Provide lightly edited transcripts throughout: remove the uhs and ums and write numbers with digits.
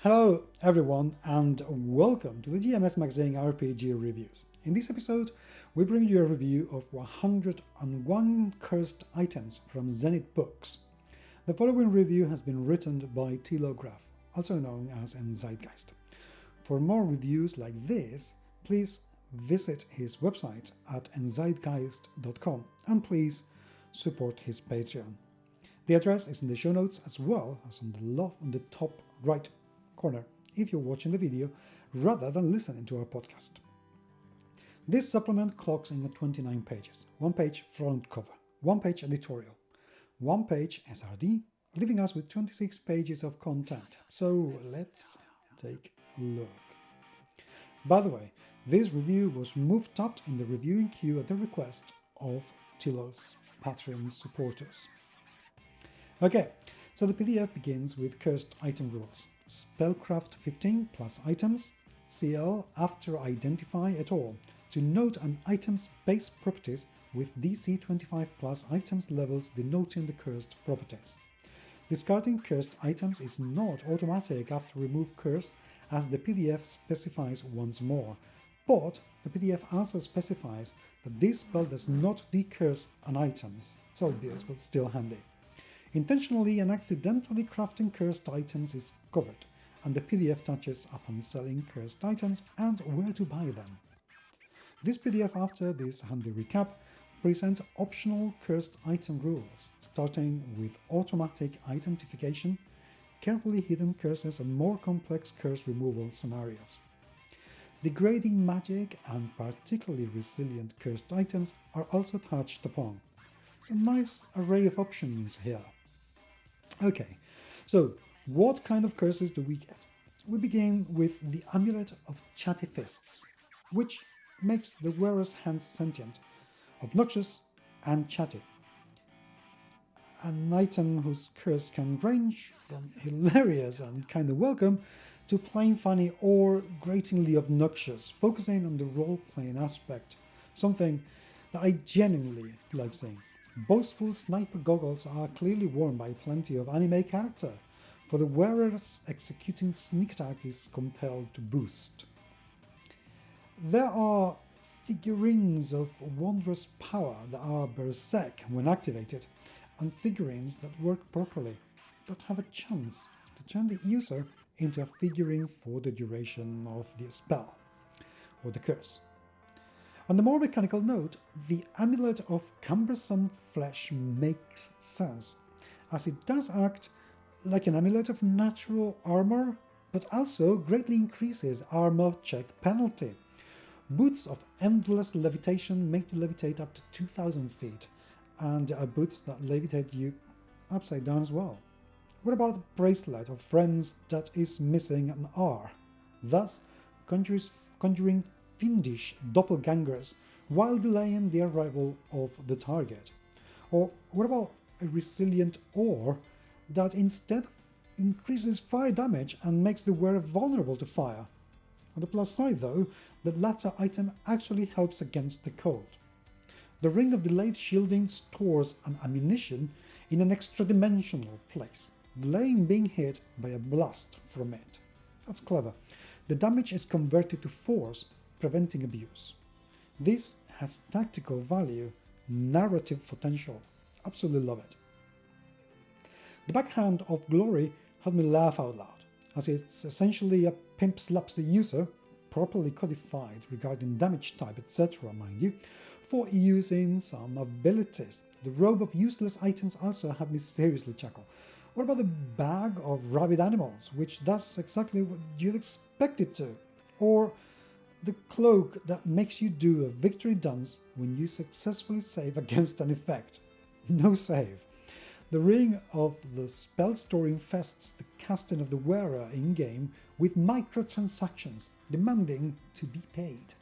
Hello everyone and welcome to the GMS Magazine RPG Reviews. In this episode, we bring you a review of 101 cursed items from Zenith Books. The following review has been written by Tilograph, also known as Endzeitgeist. For more reviews like this, please visit his website at endzeitgeist.com and please support his Patreon. The address is in the show notes as well as on the top right corner if you're watching the video rather than listening to our podcast. This supplement clocks in at 29 pages, 1 page front cover, 1 page editorial, 1 page SRD, leaving us with 26 pages of content. So let's take a look. By the way, this review was moved up in the reviewing queue at the request of Tilo's Patreon supporters. Okay, so the PDF begins with cursed item rules. Spellcraft 15 plus items, CL after identify at all, to note an item's base properties with DC 25 plus items levels denoting the cursed properties. Discarding cursed items is not automatic after remove curse, as the PDF specifies once more, but the PDF also specifies that this spell does not decurse an items, so this was still handy. Intentionally and accidentally crafting cursed items is covered, and the PDF touches upon selling cursed items and where to buy them. This PDF, after this handy recap, presents optional cursed item rules, starting with automatic identification, carefully hidden curses and more complex curse removal scenarios. Degrading magic and particularly resilient cursed items are also touched upon. It's a nice array of options here. Okay, so what kind of curses do we get? We begin with the Amulet of Chatty Fists, which makes the wearer's hands sentient, obnoxious, and chatty. An item whose curse can range from hilarious and kinda welcome to plain funny or gratingly obnoxious, focusing on the role-playing aspect, something that I genuinely like seeing. Boastful sniper goggles are clearly worn by plenty of anime character, for the wearer's executing sneak attack is compelled to boost. There are figurines of wondrous power that are berserk when activated, and figurines that work properly, but have a chance to turn the user into a figurine for the duration of the spell, or the curse. On the more mechanical note, the Amulet of Cumbersome Flesh makes sense, as it does act like an amulet of natural armor, but also greatly increases armor check penalty. Boots of Endless Levitation make you levitate up to 2,000 feet, and there are boots that levitate you upside down as well. What about a bracelet of friends that is missing an R, thus conjuring fiendish doppelgangers while delaying the arrival of the target? Or what about a resilient ore that instead increases fire damage and makes the wearer vulnerable to fire? On the plus side though, the latter item actually helps against the cold. The Ring of Delayed Shielding stores an ammunition in an extra-dimensional place, delaying being hit by a blast from it. That's clever. The damage is converted to force, preventing abuse. This has tactical value, narrative potential. Absolutely love it. The Backhand of Glory had me laugh out loud, as it's essentially a pimp slaps the user, properly codified regarding damage type, etc., mind you, for using some abilities. The Robe of Useless Items also had me seriously chuckle. What about the Bag of Rabid Animals, which does exactly what you'd expect it to? Or the Cloak that makes you do a victory dance when you successfully save against an effect. No save. The Ring of the Spell Store infests the casting of the wearer in-game with microtransactions, demanding to be paid.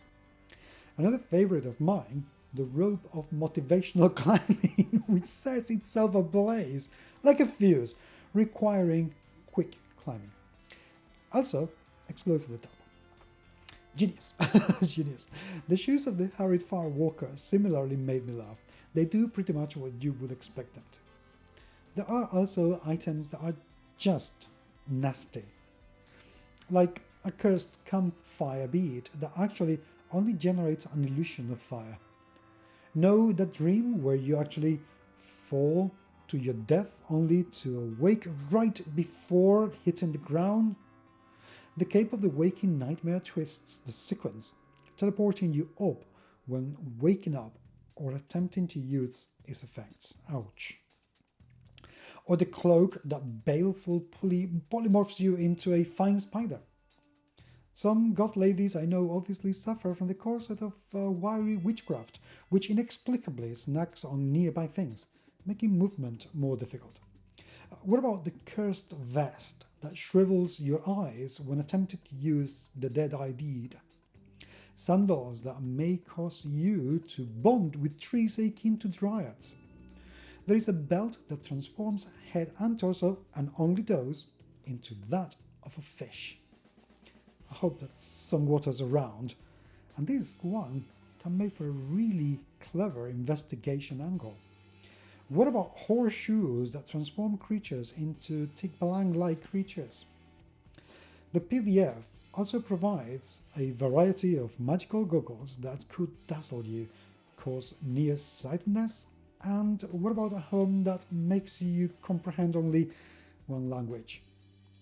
Another favourite of mine, the Robe of Motivational Climbing, which sets itself ablaze like a fuse, requiring quick climbing. Also, explodes at the top. Genius. Genius. The shoes of the Harried Fire Walker similarly made me laugh. They do pretty much what you would expect them to. There are also items that are just nasty. like a cursed campfire bead that actually only generates an illusion of fire. Know that dream where you actually fall to your death only to awake right before hitting the ground? The Cape of the Waking Nightmare twists the sequence, teleporting you up when waking up or attempting to use its effects. Ouch. Or the cloak that balefully polymorphs you into a fine spider. Some goth ladies I know obviously suffer from the corset of wiry witchcraft, which inexplicably snacks on nearby things, making movement more difficult. What about the cursed vest that shrivels your eyes when attempted to use the dead-eye deed? Sandals that may cause you to bond with trees akin to dryads. There is a belt that transforms head and torso, and only those, into that of a fish. I hope that some water's around, and this one can make for a really clever investigation angle. What about horseshoes that transform creatures into Tikbalang-like creatures? The PDF also provides a variety of magical goggles that could dazzle you, cause nearsightedness, and what about a helm that makes you comprehend only one language?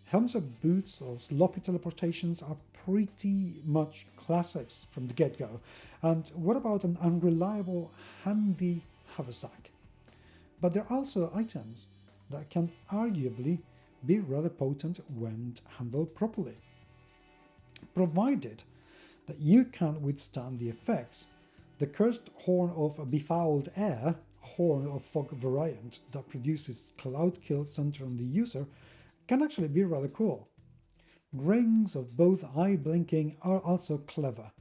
Helms or boots or sloppy teleportations are pretty much classics from the get-go. And what about an unreliable handy haversack? But there are also items that can arguably be rather potent when handled properly, provided that you can withstand the effects. The cursed horn of a befouled air, horn of fog variant that produces cloud kill centered on the user, can actually be rather cool. Rings of both eye blinking are also clever.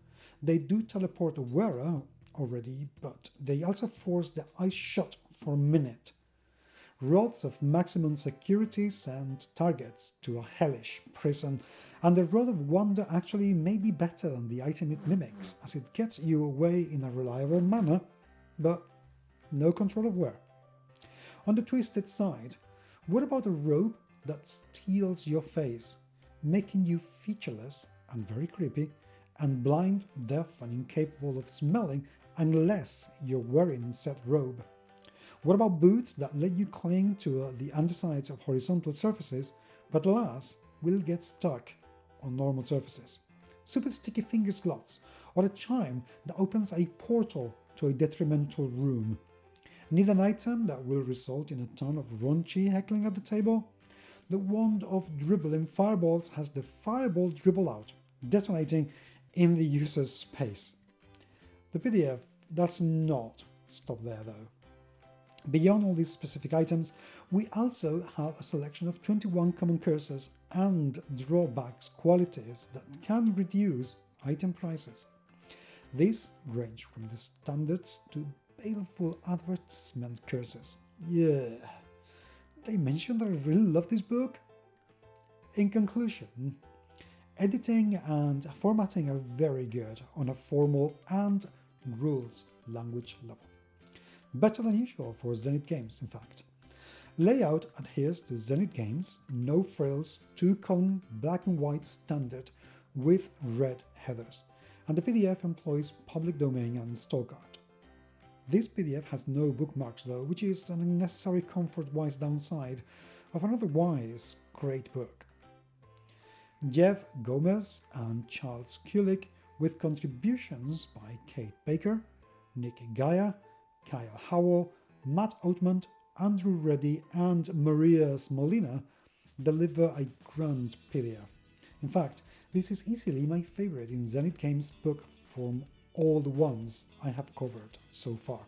They do teleport a wearer already, but they also force the eye shut for a minute. Rods of maximum security send targets to a hellish prison, and the Rod of Wonder actually may be better than the item it mimics, as it gets you away in a reliable manner, but no control of where. On the twisted side, what about a robe that steals your face, making you featureless and very creepy, and blind, deaf, and incapable of smelling unless you're wearing said robe? What about boots that let you cling to the undersides of horizontal surfaces, but alas, will get stuck on normal surfaces? Super sticky fingers gloves, or a chime that opens a portal to a detrimental room? Need an item that will result in a ton of raunchy heckling at the table? The wand of dribbling fireballs has the fireball dribble out, detonating in the user's space. The PDF does not stop there though. Beyond all these specific items, we also have a selection of 21 common curses and drawbacks qualities that can reduce item prices. These range from the standards to baleful advertisement curses. Yeah, they mentioned that I really love this book? In conclusion, editing and formatting are very good on a formal and rules language level. Better than usual for Zenith Games, in fact. Layout adheres to Zenith Games, no frills, 2-column black and white standard with red headers, and the PDF employs public domain and stock art. This PDF has no bookmarks though, which is an unnecessary comfort-wise downside of an otherwise great book. Jeff Gomez and Charles Kulik, with contributions by Kate Baker, Nick Gaia, Kyle Howell, Matt Oatman, Andrew Reddy, and Maria Smolina, deliver a grand PDF. In fact, this is easily my favorite in Zenith Games book from all the ones I have covered so far.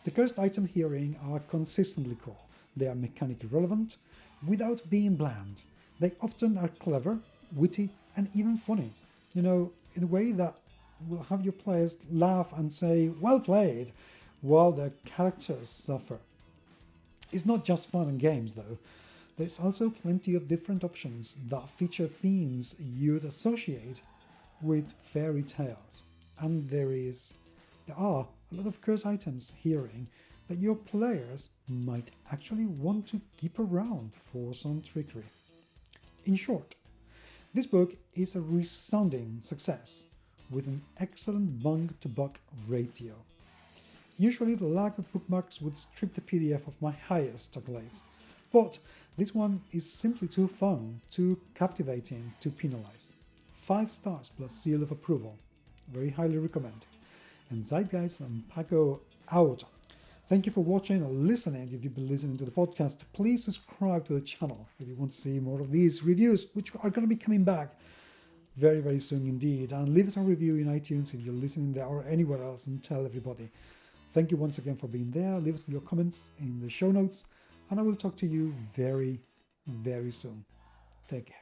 The cursed item hearing are consistently cool. They are mechanically relevant without being bland. They often are clever, witty, and even funny. You know, in a way that will have your players laugh and say, "Well played," while their characters suffer. It's not just fun and games though. There's also plenty of different options that feature themes you'd associate with fairy tales. And there are a lot of curse items hearing that your players might actually want to keep around for some trickery. In short, This book is a resounding success, with an excellent bung-to-buck ratio. Usually the lack of bookmarks would strip the PDF of my highest accolades, but this one is simply too fun, too captivating to penalize. 5 stars plus seal of approval. Very highly recommended. Endzeitgeist and PACO out. Thank you for watching or listening. If you've been listening to the podcast, please subscribe to the channel if you want to see more of these reviews, which are going to be coming back very, very soon indeed. And leave us a review in iTunes if you're listening there or anywhere else, and tell everybody. Thank you once again for being there. Leave us your comments in the show notes, and I will talk to you very, very soon. Take care.